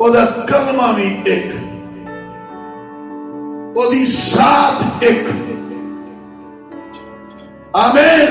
ਉਹਦਾ ਕਲਮਾ ਵੀ ਇੱਕ, ਉਹਦੀ ਜ਼ਾਤ ਇੱਕ, ਆਮੀਨ।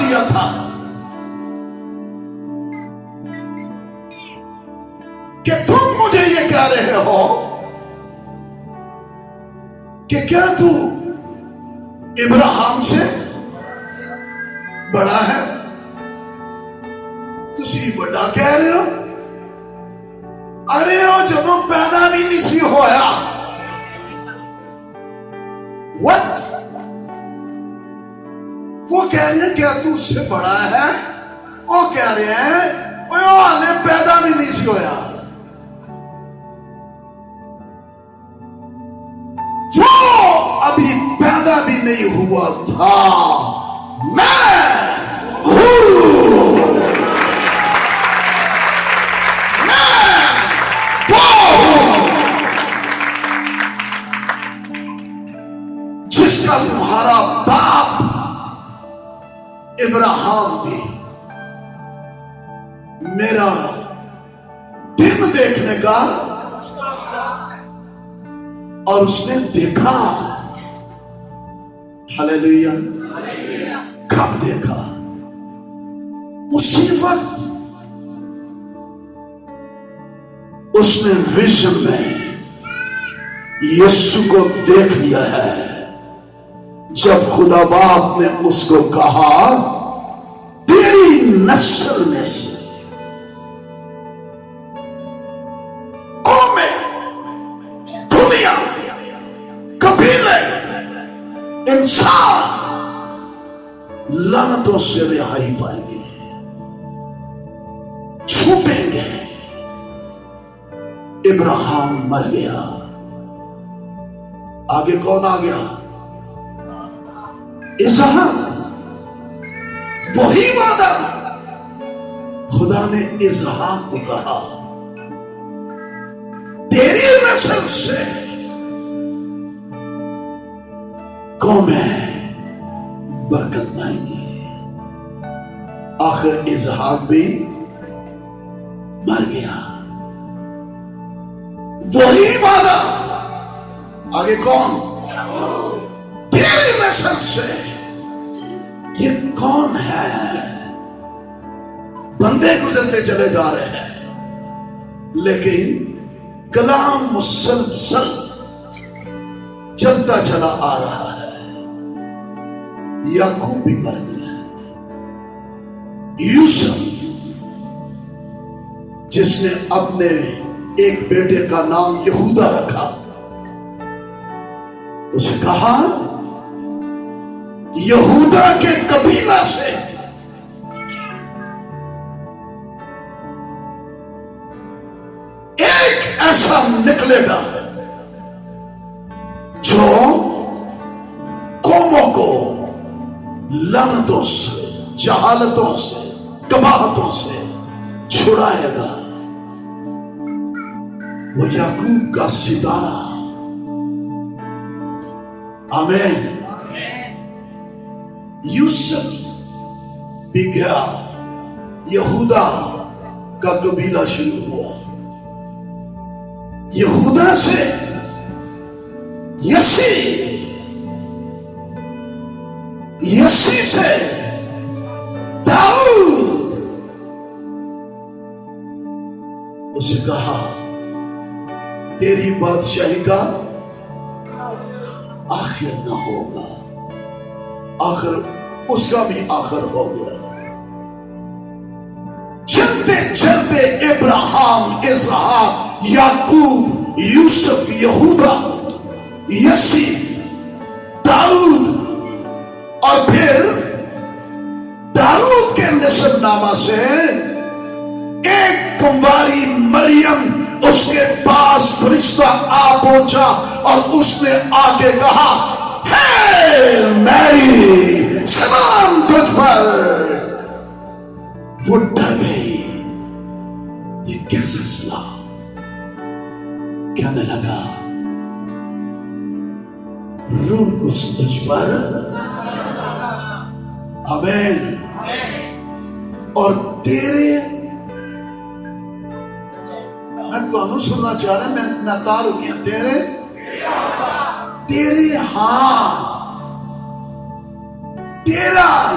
دیا تھا کہ تم مجھے یہ کہہ رہے ہو کہ کیا تو ابراہیم سے بڑا ہے؟ تسی بڑا کہہ رہے ہو؟ ارے وہ جدوں پیدا بھی نہیں سی ہویا. What؟ وہ کہہ رہے ہیں کیا تو اس سے بڑا ہے؟ وہ کہہ رہے ہیں وہ ہمیں پیدا بھی نہیں سی ہویا. جو ابھی پیدا بھی نہیں ہوا تھا میں ہوں. جس کا تمہارا باپ ابراہیم بھی میرا دن دیکھنے کا اور اس نے دیکھا. ہلیلویا. کب دیکھا؟ اسی وقت اس نے ویژن میں یسوع کو دیکھ لیا ہے جب خدا باپ نے اس کو کہا تیری نسل میں سے قومیں، دنیا، قبیلے، انسان لعنتوں سے رہائی پائیں گے، چھوٹیں گے. ابراہیم مر گیا. آگے کون آ گیا؟ اسحاق. وہی وعدہ خدا نے اسحاق کو کہا تیری نسل سے قومیں برکت پائیں گی. آخر اسحاق بھی مر گیا. وہی وعدہ آگے کون؟ تیری نسل سے. یہ کون ہے؟ بندے گزرتے چلے جا رہے ہیں لیکن کلام مسلسل چلتا چلا آ رہا ہے. یعقوب بھی مر گیا. یوسف جس نے اپنے ایک بیٹے کا نام یہودا رکھا، اسے کہا یہودا کے قبیلہ سے ایک ایسا نکلے گا جو قوموں کو لعنتوں سے، جہالتوں سے، قباحتوں سے چھڑائے گا. وہ یعقوب کا ستارہ. آمین. یوسف بھی گیا، یہودا کا قبیلہ شروع ہوا. یہودا سے یسی، یسی سے داؤد. اسے کہا تیری بادشاہی کا آخر نہ ہوگا. آخر اس کا بھی آخر ہو گیا. چلتے چلتے ابراہیم، اسحاق، یعقوب، یوسف، یہودا، یسی، داؤد اور پھر داؤد کے نسب نامہ سے ایک کنواری مریم اس کے پاس فرشتہ آ پہنچا اور اس نے آ کے کہا ہے میری، سلام تجھ پر. وہ ڈر گئی. یہ کیسا سلام؟ کہنے لگا روح قدس تجھ پر. آمین. اور تیرے، میں تو سننا چاہ رہا ہوں، میں تار ہو گیا. تیرے ہاں، تیرا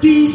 30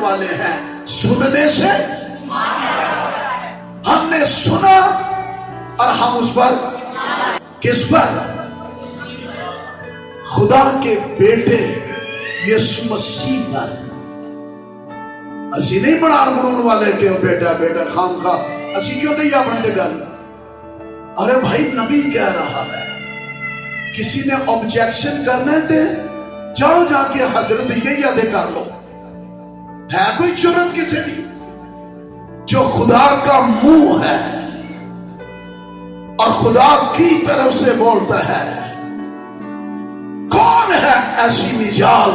والے ہیں, سننے سے ہم نے سنا اور ہم اس پر, کس پر؟ خدا کے بیٹے یسوع مسیح پر. اسی نہیں بناؤ والے کہ بیٹا بیٹا خام کا, اسی کیوں نہیں اپنے دے گل. ارے بھائی نبی کہہ رہا ہے, کسی نے آبجیکشن کرنے تھے, جاؤ جا کے حضرت یہ یاد کر لو. ہے کوئی جرت کسی کی؟ جو خدا کا منہ ہے اور خدا کی طرف سے بولتا ہے, کون ہے ایسی مجال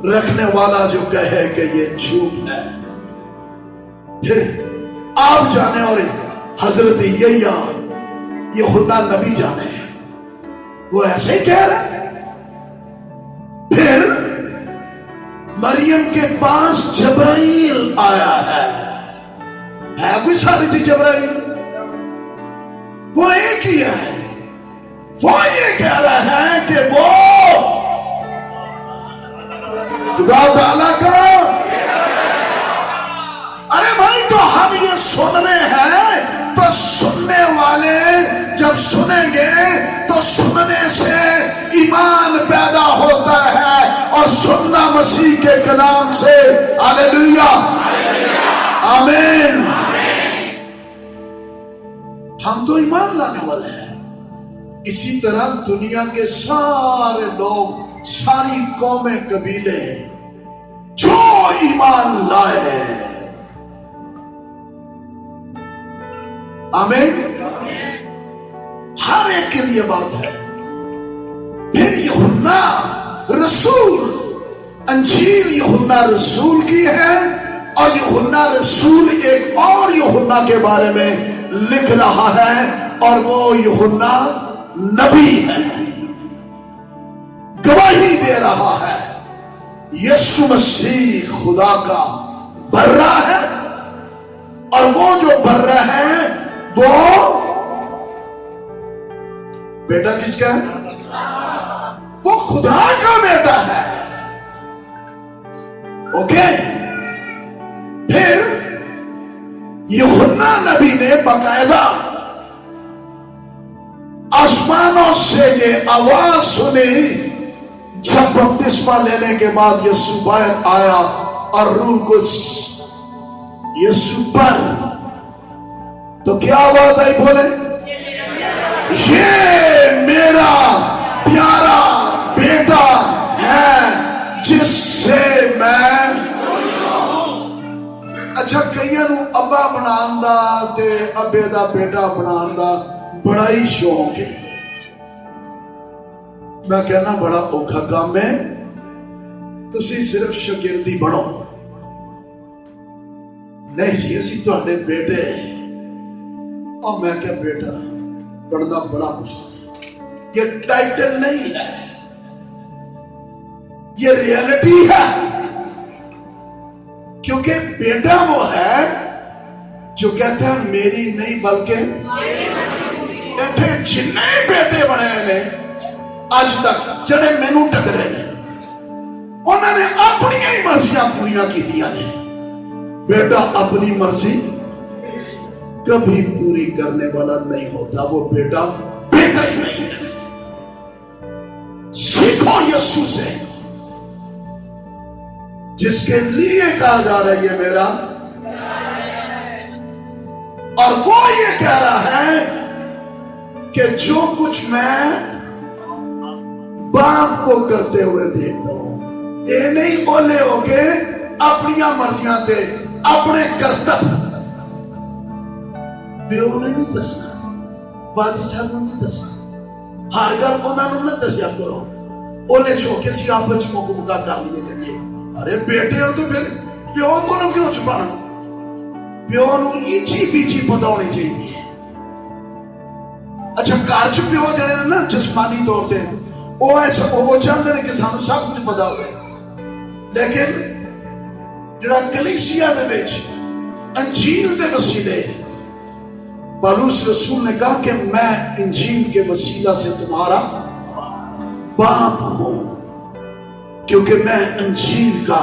رکھنے والا جو کہے کہ یہ جھوٹ ہے؟ پھر آپ جانے اور حضرت یوحنا نبی جانے, وہ ایسے ہی کہہ رہے. پھر مریم کے پاس جبرائیل آیا ہے کوئی ساری تھی جبرائیل؟ وہ ایک ہی ہے. وہ یہ کہہ رہا ہے کہ وہ خدا تعالیٰ کا. ارے بھائی تو ہم یہ سن رہے ہیں, تو سننے والے جب سنیں گے تو سننے سے ایمان پیدا ہوتا ہے, اور سننا مسیح کے کلام سے. ہاللیلویا, آمین. ہم تو ایمان لانے والے ہیں. اسی طرح دنیا کے سارے لوگ, ساری قومیں, قبیلے جو ایمان لائے, آمین, ہر ایک کے لیے بات ہے. پھر یوحنا رسول, انجیل یوحنا رسول کی ہے, اور یوحنا رسول ایک اور یوحنا کے بارے میں لکھ رہا ہے, اور وہ یوحنا نبی ہے, گواہی دے رہا ہے یسوع مسیح خدا کا برہ ہے. اور وہ جو برہ ہے وہ بیٹا کس کا ہے؟ وہ خدا کا بیٹا ہے. اوکے. پھر یوحنا نبی نے باقاعدہ آسمانوں سے یہ آواز سنی جب بپتسمہ لینے کے بعد یسوع باہر آیا, اور روح القدس یسوع پر. تو کیا آواز آئی؟ بولے, یہ میرا پیارا بیٹا ہے جس سے میں خوش ہوں. اچھا, کئیاں نوں ابا بنان دا تے ابے دا بیٹا بنان دا بڑا ہی شوق ہے. میں کہنا بڑا اوکھا کام ہے, تسی صرف شاگردی بنو. نہیں جی اسی تواڈے بیٹے, اور میں کیا بیٹا بڑھنا بڑا مشکل ہے. یہ ٹائٹل نہیں ہے, یہ ریئلٹی ہے. کیونکہ بیٹا وہ ہے جو کہتا ہے میری نہیں بلکہ ایتھے جنے بیٹے بنے نے اج تک جڑے مینوں ٹکرے نے, انہوں نے اپنی ہی مرضیاں پوریاں کیتیاں نے. بیٹا اپنی مرضی کبھی پوری کرنے والا نہیں ہوتا, وہ بیٹا بیٹا ہی نہیں ہے. سیکھو یسوع سے, جس کے لیے کہا جا رہا ہے یہ میرا, اور وہ یہ کہہ رہا ہے کہ جو کچھ میں باپ کو کرتے ہوئے دیکھتا ہوں, یہ نہیں بولے ہو کہ اپنی مرضیاں تے اپنے کرتب. پیو نے نہیں دسنا, باجی صاحب نے نہیں دسنا, ہر گل انہوں نے نہ دسیا کرو. انہیں چھوکے سی آپ بچوں کو مکا کر لیے کریے. ارے بیٹے ہو تو پھر پیو کو نہ کیوں چھپانا؟ پیو نو ایچی پیچی پتہ ہونی چاہیے. اچھا گھر چ پیو جڑے نا جسمانی طور تے وہ چاہتے ہیں کہ سانو سب کچھ پتا ہوئے, لیکن جڑا کلیسیا دے وچ انجیل دے وسیلے پالوس رسول نے کہا کہ میں انجیل کے وسیلہ سے تمہارا باپ ہوں, کیونکہ میں انجیل کا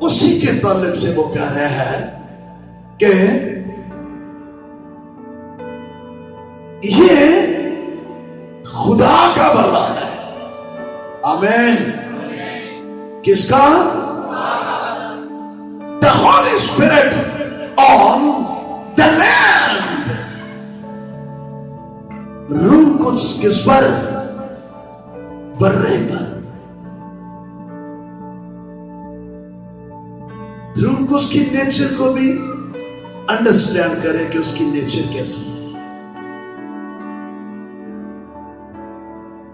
اسی کے تعلق سے وہ کہہ رہے ہیں کہ یہ خدا کا بندہ ہے. آمین. کس کا؟ The Holy Spirit on the land. روح قدس کس پر؟ برے پر. روح قدس کی نیچر کو بھی انڈرسٹینڈ کرے کہ اس کی نیچر کیسی ہے،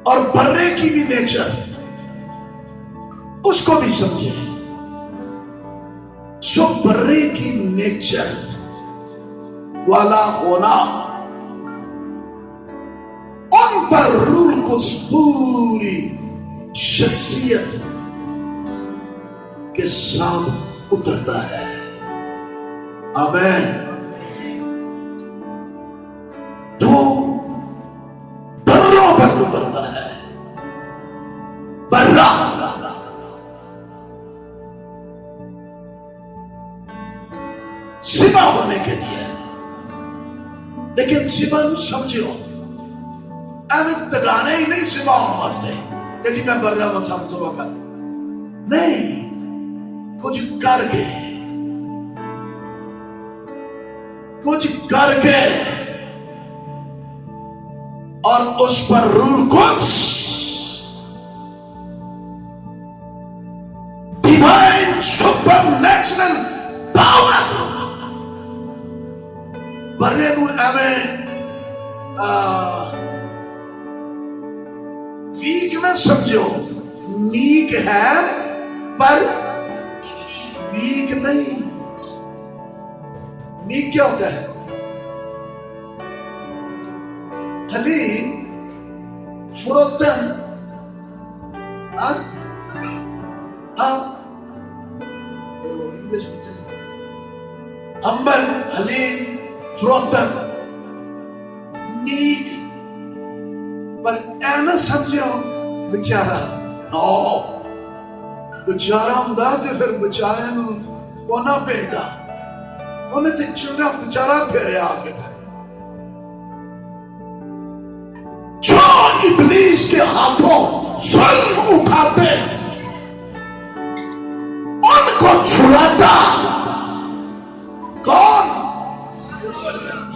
اور برے کی بھی نیچر اس کو بھی سمجھے. سو برے کی نیچر والا ہونا، ان پر روح القدس پوری شخصیت کے ساتھ اترتا ہے. آمین. تو بروں پر اترتا ہے. برا سبا ہونے کے لیے، لیکن سبا سمجھو ایویں تگانے ہی نہیں سبا ہونے واسطے کہ جی میں برا میں سمجھو کر نہیں، کچھ کر کے اور اس پر روح القدس ڈیوائن سپر نیچرل پاور برے نو ایویں ویک نہ سمجھو. نیک ہے پر ویک نہیں. نیک کیا ہوتا ہے؟ حلیم، فروتن، ہمبل، حلیم، فروتن، نیک. پر اے نہ سمجھو بچارا. بچارا ہوں تے پھر بچارے نو اونا پہندا، انہیں تے چھوٹا بچارا پھیرے آگے گئے. جو ابلیس کے ہاتھوں ظلم اٹھاتے ان کو چھڑاتا کون؟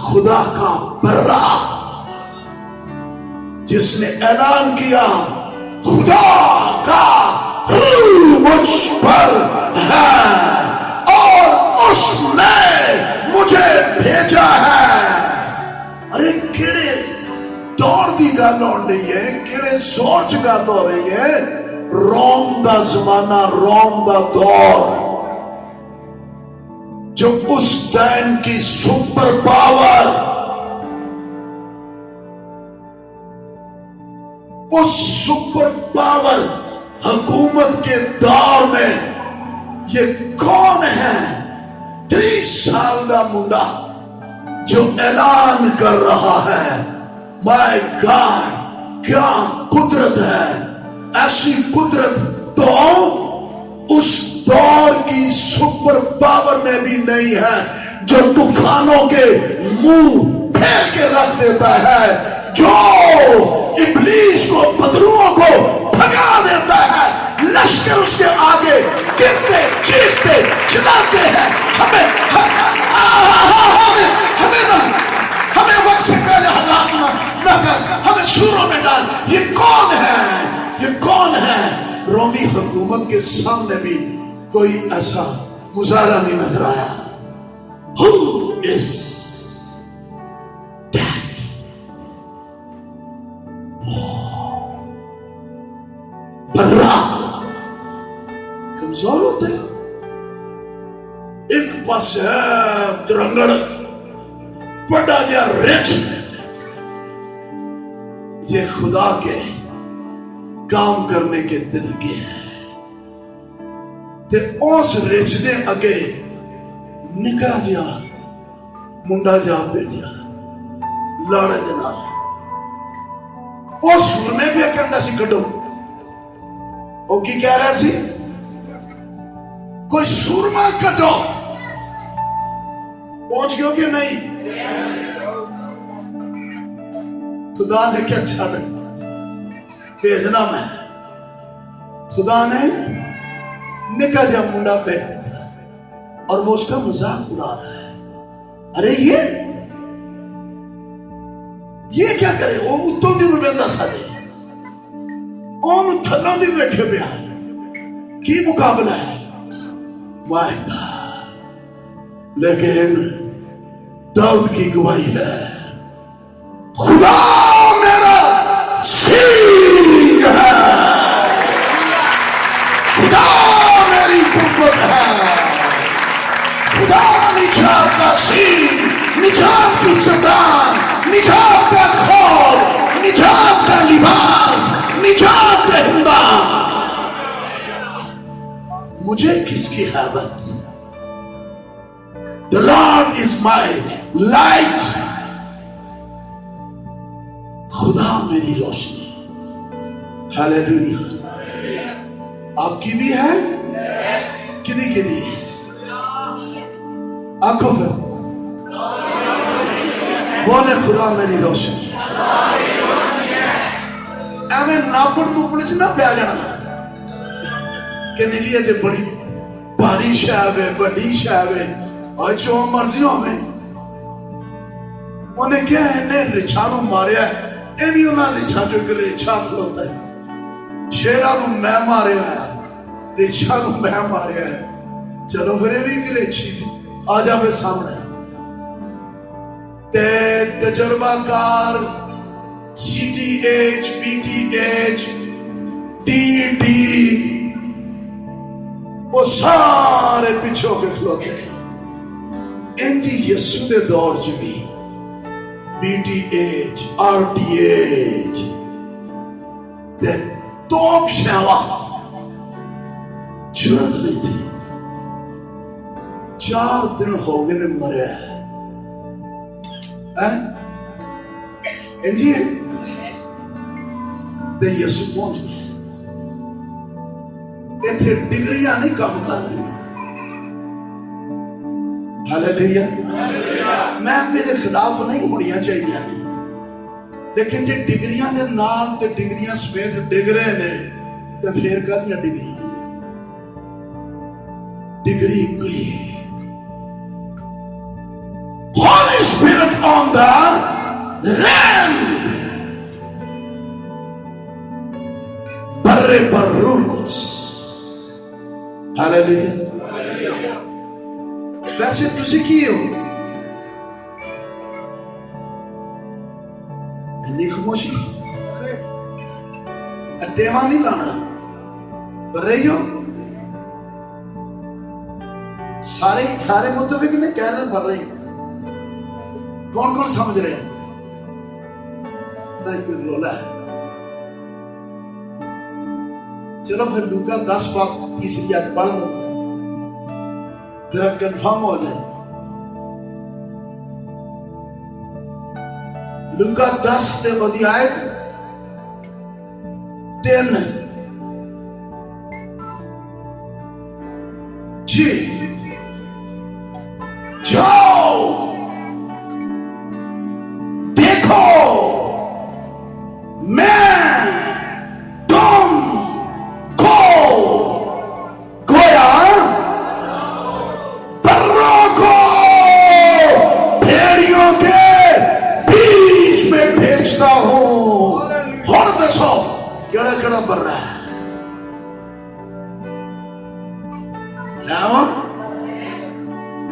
خدا کا برا، جس نے اعلان کیا خدا کا روح مجھ پر ہے اور اس نے مجھے بھیجا ہے. ارے کیڑے دور دی گل ہو رہی ہے، کیڑے زور چ گل ہو رہی ہے. روم دا زمانہ، روم دا دور، جو اس ٹائم کی سپر پاور، اس سپر پاور حکومت کے دور میں یہ کون ہے؟ 30 سال کا منڈا جو اعلان کر رہا ہے مائی گاڈ کیا قدرت ہے. ایسی قدرت تو اس دور کی سپر پاور میں بھی نہیں ہے، جو طوفانوں کے منہ پھیر کے رکھ دیتا ہے، جو ابلیس کو، بدروؤں کو بھگا دیتا ہے. لشکر اس کے آگے گرتے چیختے چلاتے ہیں. ہمیں وقت سے پہلے ہلاک نہ کر، ہمیں سوروں میں ڈال. یہ کون ہے؟ یہ کون ہے؟ رومی حکومت کے سامنے بھی کوئی ایسا مظاہرہ نہیں نظر آیا. Who is that? برا کمزور ہوتے، ایک پاس ہے ترنگڑ بڑا یا رچ. یہ خدا کے کام کرنے کے طریقے ہیں. تے اس رچ نے اگے نکا جا منڈا جا بھیجا لاڑے دے نال. اس سور میں بھی کہندا سی کڈو. وہ کی کہہ رہا سی؟ کوئی سورما کٹو، پہنچ گئے کہ نہیں؟ خدا نے کیا چھڑ بھیجنا میں، خدا نے نکا جا منڈا پہ اور وہ اس کا مذاق اڑا رہا ہے. ارے یہ کیا کرے؟ وہ اتوں دی نویندہ سارے اون تھلوں دی بیٹھے پیا کی مقابلہ ہے واحدہ. لیکن داؤد کی گواہی ہے خدا میرا سینگ ہے، خدا میری قوت ہے، خدا نجات کا سینگ، نجات کی چٹان، نجات کا کھول، نجات کا لباس، نجات کا ہمت. مجھے کس کی حیبت؟ The Lord is my light. خدا میری روشنی. ہاللیلویہ. آپ کی بھی ہے؟ کدی کدی آنکھوں پہ بولے خدا میری روشنی. ایویں ناپڑ نوپڑ چ نہ پیا جانا کہ نیلی تے بڑی بھاری شہ ہے، بڑی شہ ہے اور جو مرضی ہوئے. انہیں کیا ہے انہیں رچھانوں ماریا ہے، اینی انہاں رچھان جو ایک رچھان کھلوتا ہے. شیرانوں میں ماریا ہے، رچھانوں میں ماریا ہے. چلو پھر بھی ایک رچھی سی آ جا پھر سامنے. تے تجربہ کار C T H, B T H, T D وہ سارے پیچھے ہو کے کھلوتے ہیں. انجی یسو دے دور چ بھی B T H, R T H تے توپ شیوا ضرورت نہیں تھی. 4 دن ہو گئے نے مریا ہے. انجی تے یسو پہنچ گئے. ایتھے ڈگریاں نہیں کام کر رہی. ہاللیلویہ. میں میرے خلاف نہیں ہوڑیاں چاہیے نہیں، لیکن جی ڈگریاں دے نال تے ڈگریاں سمیت ڈگ رہے نے تے پھر کدیاں ڈگریاں. ڈگری کوئی Holy Spirit on the land. برے پر روح القدس. ہاللیلویہ. ویسے تسی کی ہو؟ اتنی خاموشی اٹیوا نہیں لانا. بر رہی ہو سارے متفق نے کہہ رہے بر رہی. کون کون سمجھ رہے ہیں؟ نہیں کوئی رولا ہے. چلو پھر لوکا 10 باب 3 آیت پڑھ لو ذرا کنفرم ہو جائے. لوکا 10 تے ودی آیت 3 جی جاؤ دیکھو میں تم کو گویا بروں کو بھیڑیوں کے بیچ میں بھیجتا ہوں. اور دسو کیڑا کیڑا بر رہا ہے؟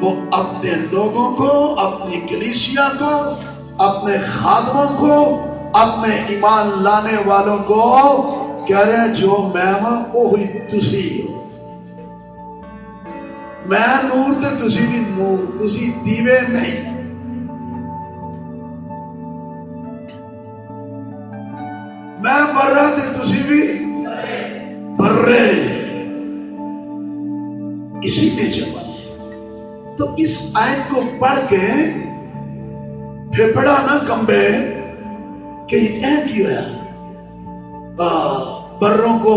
وہ اپنے لوگوں کو، اپنی کلیسیا کو، اپنے خادموں کو، اپنے ایمان لانے والوں کو کہہ رہے ہیں جو میں ہوں وہی تسی ہو. میں نور تے تسی بھی نور، تسی دیوے نہیں. میں برا تے تسی بھی برے. اسی میں چپا. تو اس آیت کو پڑھ کے پھپڑا نہ کمبے کہ یہ کی ہوا بروں کو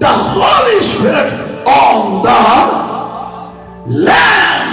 The Holy Spirit on the Lamb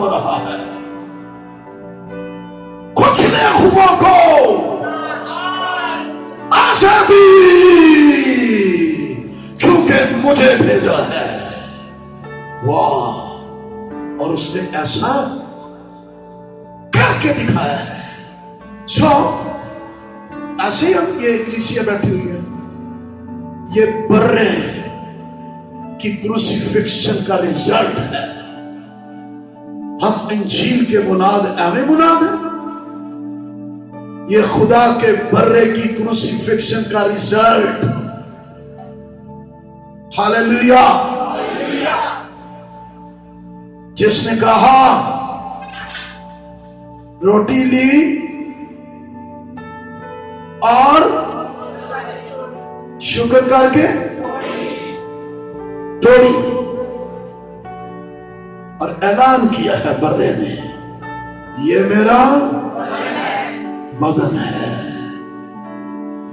ہو رہا ہے، کچلے ہوئوں کو آزادی، کیونکہ مجھے بھیجا ہے۔ واہ! اور اس نے ایسا کر کے دکھایا ہے۔ ایسے ہی ہم یہ کلیسیا بیٹھی ہوئی ہے، یہ برے کی کروسیفکشن کا ریزلٹ ہے۔ ہم انجیل کے مناد ایویں مناد ہیں، یہ خدا کے برے کی کروسیفکشن کا ریزلٹ۔ ہاللیلویا! جس نے کہا روٹی لی اور شکر کر کے توڑی اور اعلان کیا ہے برے نے، یہ میرا بدن ہے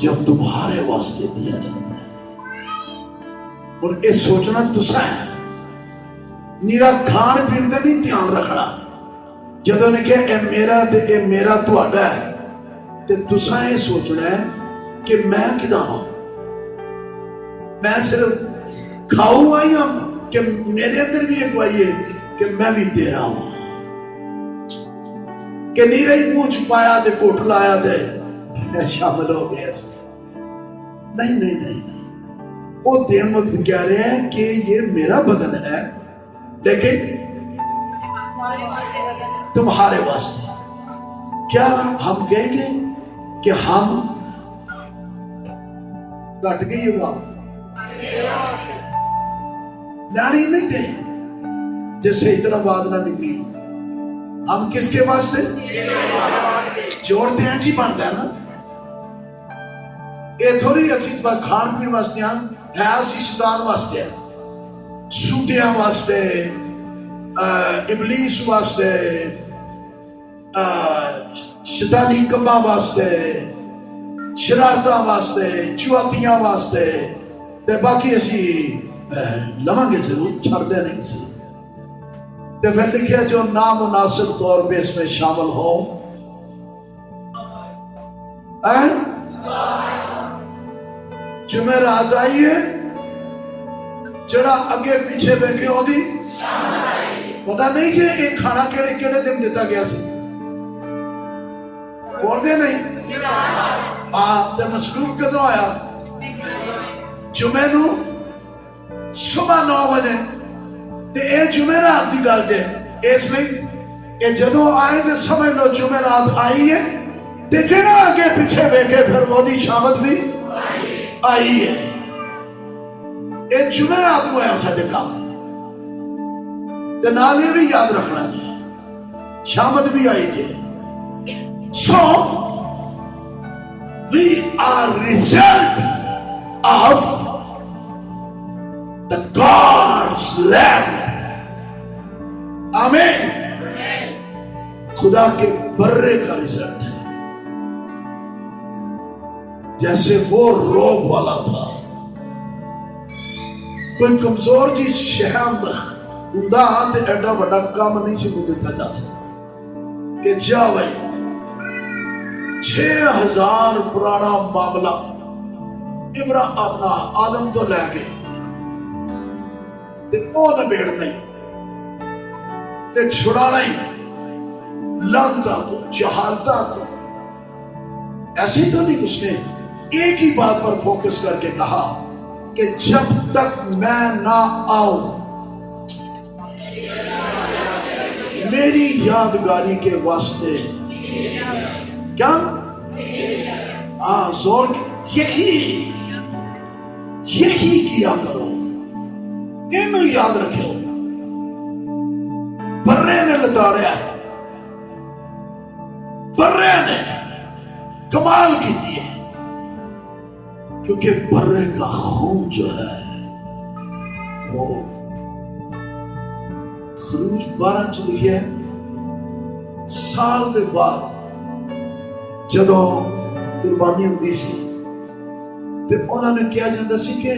جو تمہارے واسطے دیا جاتا ہے۔ اور یہ سوچنا تسا ہے، میرا کھان پین کا نہیں دھیان رکھنا۔ جدوں نے کہا اے میرا تے اے میرا تہاڈا ہے، تے تسا یہ سوچنا ہے کہ میں کدا ہوں، میں صرف کھاؤں آئی ہوں کہ میرے اندر بھی ایک وائی ہے کہ میں بھی تیرا ہوں، کہ نہیں رہی منہ چھپایا تے کوٹ لایا تے شامل ہو گیا۔ نہیں نہیں نہیں، وہ دین وقت کہہ رہے ہیں کہ یہ میرا بدن ہے، لیکن تمہارے واسطے۔ کیا ہم کہیں گے کہ ہم کٹ گئی یہ بات؟ لانی نہیں تھے جیسے اتنا بات نہ نکلی۔ ہم کس کے واسطے جوڑتے ہیں؟ جی بنتا ہے نا، یہ تھوڑی اچھی بات کھان پین واسطے ہیں، ہے اسی شیطان واسطے ہیں، سوٹیاں واسطے، ابلیس واسطے، شیطانی کماں واسطے، شرارتاں واسطے، چواتیاں واسطے، تے باقی اسی لواں گے ضرور، چھڑتے نہیں سی۔ تے پھر لکھیا جو نامناسب طور پہ اس میں شامل ہو، جمعرات آئی ہے، جڑا اگے پیچھے بیٹھے ہو دی پتا نہیں کہ یہ کھانا کیڑے کیڑے دن دیتا گیا سی، بول دے نہیں؟ تے مصلوب کدوں آیا؟ جمعے نو صبح 9 بجے، تے اے جمعرات دی گل جے، اس لیے اے جدوں آئے تے سمجھ لو جمعرات آئی ہے، تے جڑا اگے پیچھے بیٹھے پھر وہ دی شامت بھی آئی ہے۔ اے جمعرات کو ہے ساڈے کام، تے نال یہ بھی یاد رکھنا جی شامت بھی آئی جی۔ So we are result of the God's land. آمین۔ خدا کے برے کا رزلٹ ہے۔ جیسے وہ روگ والا تھا، کوئی کمزور جی شہم ہوندا تے ایڈا بڑا کام نہیں سی دیتا جا سکتا کہ جا بھائی 6000 پرانا معاملہ اپنا آدم تو لے کے تے او نبیڑ نہیں تے چھڑانا ہی لعنتاں تو جہالتاں تو۔ ایسی تو نہیں، اس نے ایک ہی بات پر فوکس کر کے کہا کہ جب تک میں نہ آؤں میری یادگاری کے واسطے کیا زور یہی کیا کرو، انہوں یاد رکھو۔ برے نے لتاڑیا، برے نے کمال کی دیے، کیونکہ برے کا خون جو ہے وہ خروج 12 چ لکھیا ہے، سال دے بعد جدوں قربانی ہوندی سی تے انہوں نے کیا جاتا سی کہ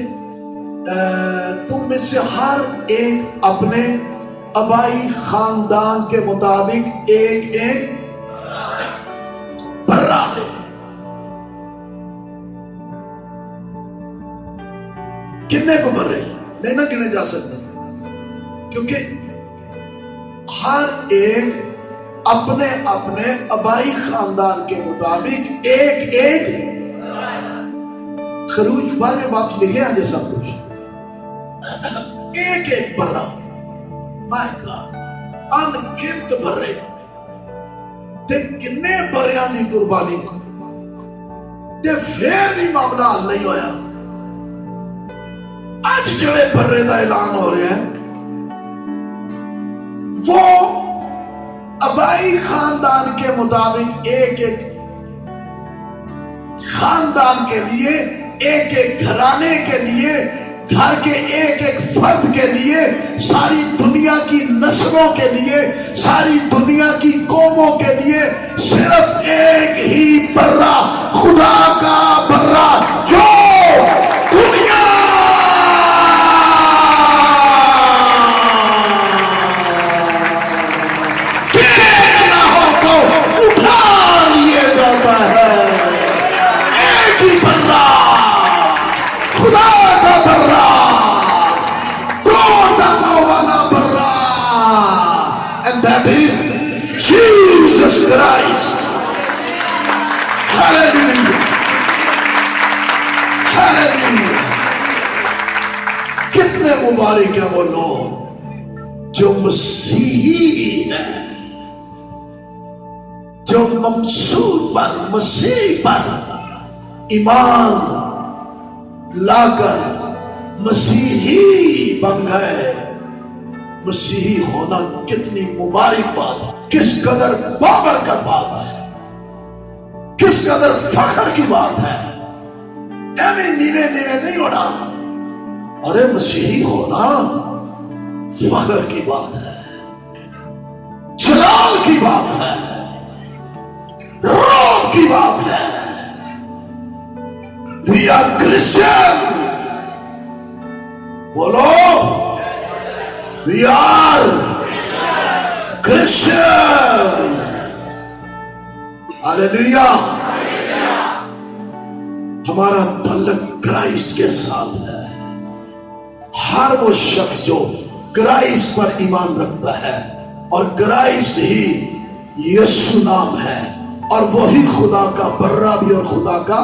تم میں سے ہر ایک اپنے آبائی خاندان کے مطابق ایک ایک برا لے. کتنے کو برے نہیں نہ گنے جا سکتا، کیونکہ ہر ایک اپنے اپنے آبائی خاندان کے مطابق ایک ایک. خروج بار میں باپ لکھے آجے سب کچھ ایک ایک برا. مائی گاڈ، ان گنت برے تے کنے بریاں دی قربانی تے پھر بھی معاملہ حل نہیں ہویا. آج جڑے برے دا اعلان ہو رہے ہیں وہ آبائی خاندان کے مطابق ایک ایک خاندان کے لیے، ایک ایک گھرانے کے لیے، گھر کے ایک ایک فرد کے لیے، ساری دنیا کی نسلوں کے لیے، ساری دنیا کی قوموں کے لیے صرف ایک ہی برا، خدا کا برا جو دنیا Christ. Hallelujah. Hallelujah. کتنے مبارک ہیں وہ لوگ جو مسیحی ہیں، جو منصور پر، مسیح پر ایمان لا کر مسیحی بن گئے. مسیحی ہونا کتنی مبارک بات ہے، کس قدر بابرکت بات ہے، کس قدر فخر کی بات ہے. ایویں نیوے نیوے نہیں ہونا، ارے مسیحی ہونا فخر کی بات ہے، جلال کی بات ہے، روب کی بات ہے. We are Christian. بولو We are Christian. Hallelujah. ہمارا تعلق کرائسٹ کے ساتھ ہے. ہر وہ شخص جو کرائسٹ پر ایمان رکھتا ہے اور کرائسٹ ہی یسوع نام ہے اور وہی خدا کا برا بھی اور خدا کا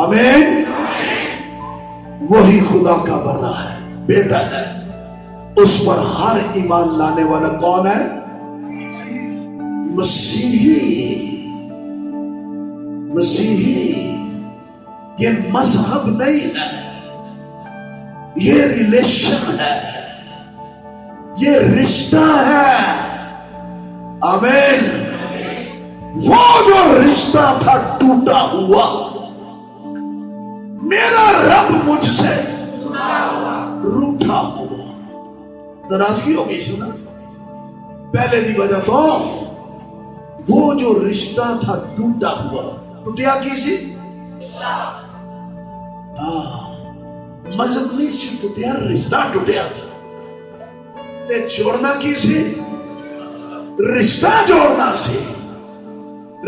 آمین، وہی خدا کا برا ہے، بیٹا ہے. اس پر ہر ایمان لانے والا کون ہے؟ مسیحی. مسیحی یہ مذہب نہیں ہے، یہ ریلیشن ہے، یہ رشتہ ہے. آمین. وہ جو رشتہ تھا ٹوٹا ہوا، میرا رب مجھ سے روٹھا ہوا. ناراضگی ہو گئی سنا پہلے دی وجہ تو وہ جو رشتہ تھا ٹوٹا ہوا. ٹوٹیا کی سی؟ مذہب نہیں سی ٹوٹیا، رشتہ ٹوٹیا سی. تے جوڑنا کی سی؟ رشتہ جوڑنا سی.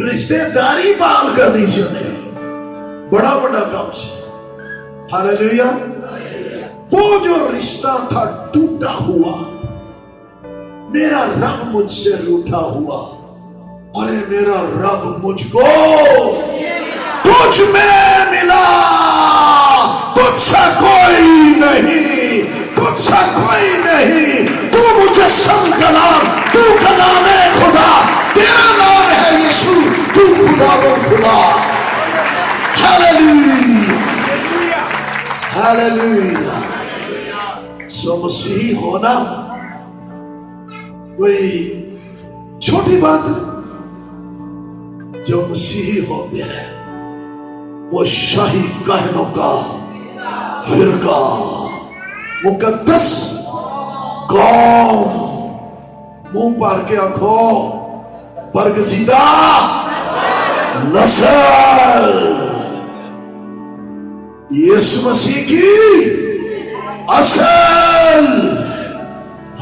رشتے داری پال کرنی سی. بڑا بڑا کام سی. ہاللیلویا. وہ جو رشتہ تھا ٹوٹا ہوا، میرا رب مجھ سے روٹھا ہوا. ارے میرا رب مجھ کو تجھ میں ملا. تجھ سا کوئی نہیں، تجھ سا کوئی نہیں. تو مجسم کا نام، تو کا نام ہے خدا، تیرا نام ہے یسوع، تو خدا و خدا. ہاللیلویا ہاللیلویا. سو مسیحی ہونا کوئی چھوٹی بات نہیں. جو مسیحی ہوتے ہیں وہ شاہی کہنوں کا فرقہ، مقدس قوم، منہ پر کے آنکھوں برگزیدہ نسل، یسوع مسیح کی اصل.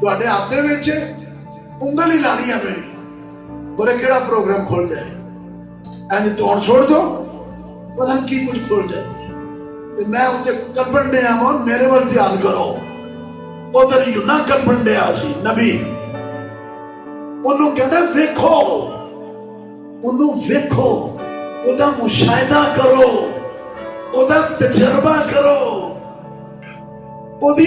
ਤੁਹਾਡੇ ਹੱਥ ਦੇ ਵਿੱਚ ਉਂਗਲ ਹੀ ਲਾਣੀ ਹੈ। ਬੋਲੇ ਕਿਹੜਾ ਪ੍ਰੋਗਰਾਮ ਖੁੱਲ ਜਾਏ ਐਂ ਤੋੜ ਛੋੜ ਦੋ, ਪਤਾ ਨਹੀਂ ਕੀ ਕੁਝ ਖੁੱਲ ਜਾਏ ਤੇ ਮੈਂ ਉੱਤੇ ਕਲਪਣ ਡਿਆ ਵਾਂ। ਮੇਰੇ ਵੱਲ ਧਿਆਨ ਕਰੋ। ਉਧਰ ਯੂਨਾ ਕਲਪਣ ਡਿਆ ਸੀ ਨਬੀ, ਉਹਨੂੰ ਕਹਿੰਦਾ ਵੇਖੋ, ਉਹਨੂੰ ਵੇਖੋ, ਉਹਦਾ ਮੁਸ਼ਾਹਿਦਾ ਕਰੋ, ਉਹਦਾ ਤਜਰਬਾ ਕਰੋ, ਉਹਦੀ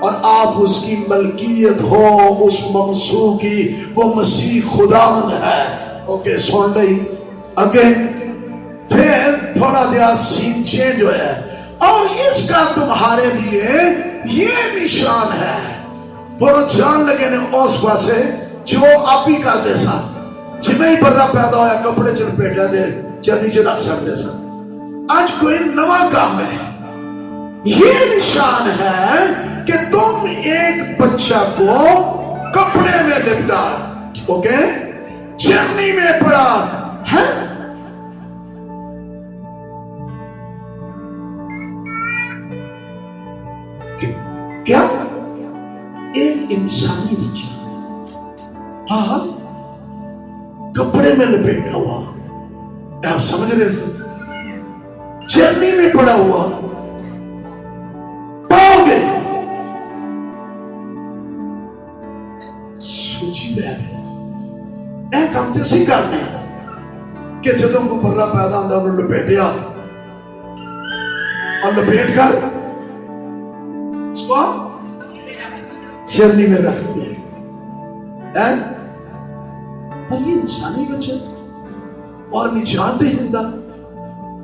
اور آپ اس کی ملکیت ہو، اس ممسوح کی، وہ مسیح خداوند ہے. اوکے سن رہی اگین. پھر تھوڑا دیا سین چینج ہوا ہے، اور اس کا تمہارے لیے یہ نشان ہے. بڑو جان لگے نے اس پاسے جو آپ ہی کرتے سن، جمیں ہی پردہ پیدا ہویا کپڑے چل پیٹا دے چلی چل رکھ سکتے سن. آج کوئی نواں کام ہے. یہ نشان ہے کہ تم ایک بچہ کو کپڑے میں لپٹا، اوکے، چرنی میں پڑا ہے. کیا ایک انسانی بچہ، ہاں، کپڑے میں لپیٹا ہوا، آپ سمجھ رہے ہیں، چرنی میں پڑا ہوا، پاؤ گے. سوچی بہت ہے اے کام تے سی کرنے کہ جدوں کو برا پیدا ہوتا انہوں لپیٹیا اور لپیٹ کر اس کو چرنی میں رکھ دیا. اور یہ انسانی بچہ اور نجات دہندہ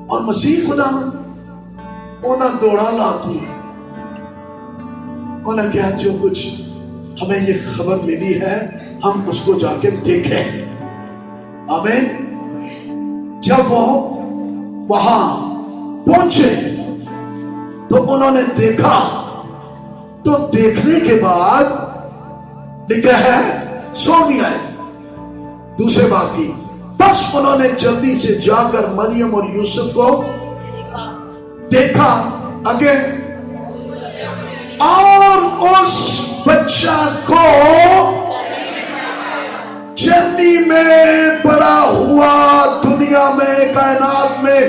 اور مسیح خدا انہیں دوڑا لاتی، انہیں کہا جو کچھ ہمیں یہ خبر ملی ہے ہم اس کو جا کے دیکھیں. آمین. جب وہ وہاں پہنچے تو انہوں نے دیکھا، تو دیکھنے کے بعد لکھا ہے سو نہیں آئے. دوسرے بات کی بس انہوں نے جلدی سے جا کر مریم اور یوسف کو دیکھا اگے، اور اس بچہ کو چرنی میں پڑا ہوا. دنیا میں کائنات میں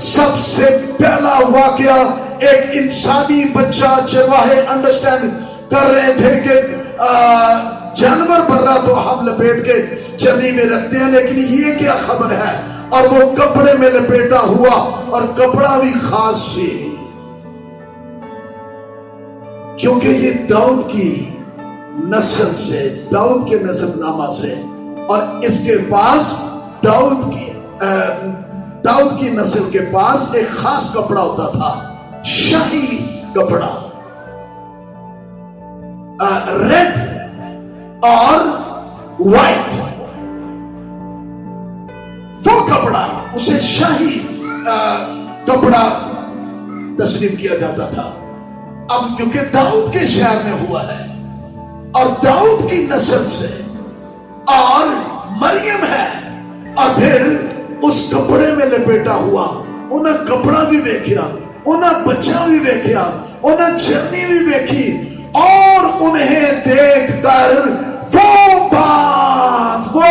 سب سے پہلا واقعہ ایک انسانی بچہ. چرواہے انڈرسٹینڈ کر رہے تھے کہ جانور بن رہا تو ہم لپیٹ کے چرنی میں رکھتے ہیں، لیکن یہ کیا خبر ہے؟ اور وہ کپڑے میں لپیٹا ہوا، اور کپڑا بھی خاص سی، کیونکہ یہ داؤد کی نسل سے، داؤد کے نسب نامہ سے، اور اس کے پاس داؤد کی نسل کے پاس ایک خاص کپڑا ہوتا تھا، شاہی کپڑا، ریڈ اور وائٹ. وہ کپڑا اسے شاہی کپڑا تصنیف کیا جاتا تھا. اب کیونکہ داؤد کے شہر میں ہوا ہے اور داؤد کی نسل سے اور مریم ہے، اور پھر اس کپڑے میں لپیٹا ہوا، انہیں کپڑا بھی دیکھا، انہیں بچہ بھی دیکھا، انہیں چرنی بھی دیکھی، اور انہیں دیکھ کر وہ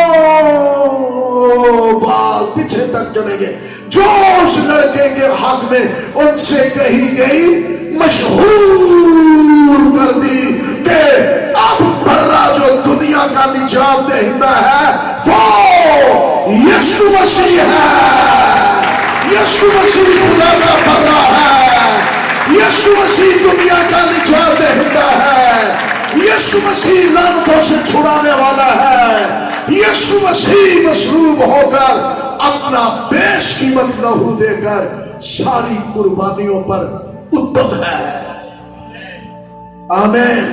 بات پیچھے تک چلے گئے جو اس لڑکے کے حق میں ان سے کہی گئی، مشہور کر دی کہ اب برا جو دنیا کا نجات دہندہ ہے وہ یسوع مسیح ہے. یسوع مسیح خدا کا برا ہے، یسوع مسیح دنیا کا نجات دہندہ ہے، یسوع مسیح لعنتوں سے چھڑانے والا ہے. یسوع مسیح مصلوب ہو کر اپنا بیش قیمت لہو دے کر ساری قربانیوں پر اتم ہے. آمین.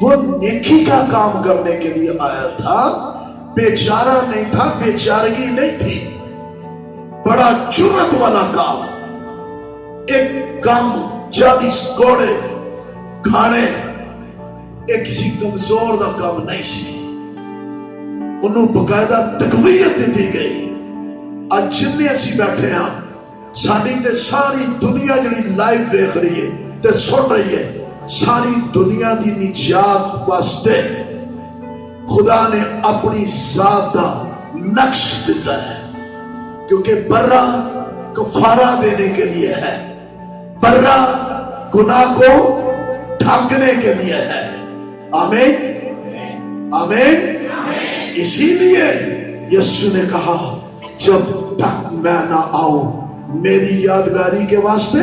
وہ نیکی کا کام کرنے کے لیے آیا تھا، بیچارہ نہیں تھا، بیچارگی نہیں تھی. بڑا جرت والا کام، ایک کام 40 گھوڑے کھانے، ایک کسی کمزور دا کام نہیں سی. انہوں باقاعدہ تقویت دی گئی. آج جنہیں اسی بیٹھے ہیں، ساری تے ساری دنیا جڑی لائیو دیکھ رہی ہے تے سن رہی ہے، ساری دنیا دی نجات واسطے خدا نے اپنی ذات دا نقش دیتا ہے. کیونکہ برا کفارہ دینے کے لیے ہے، برا گناہ کو ڈھانکنے کے لیے ہے. آمین آمین. اسی لیے یسوع نے کہا جب تک میں نہ آؤں میری یادگاری کے واسطے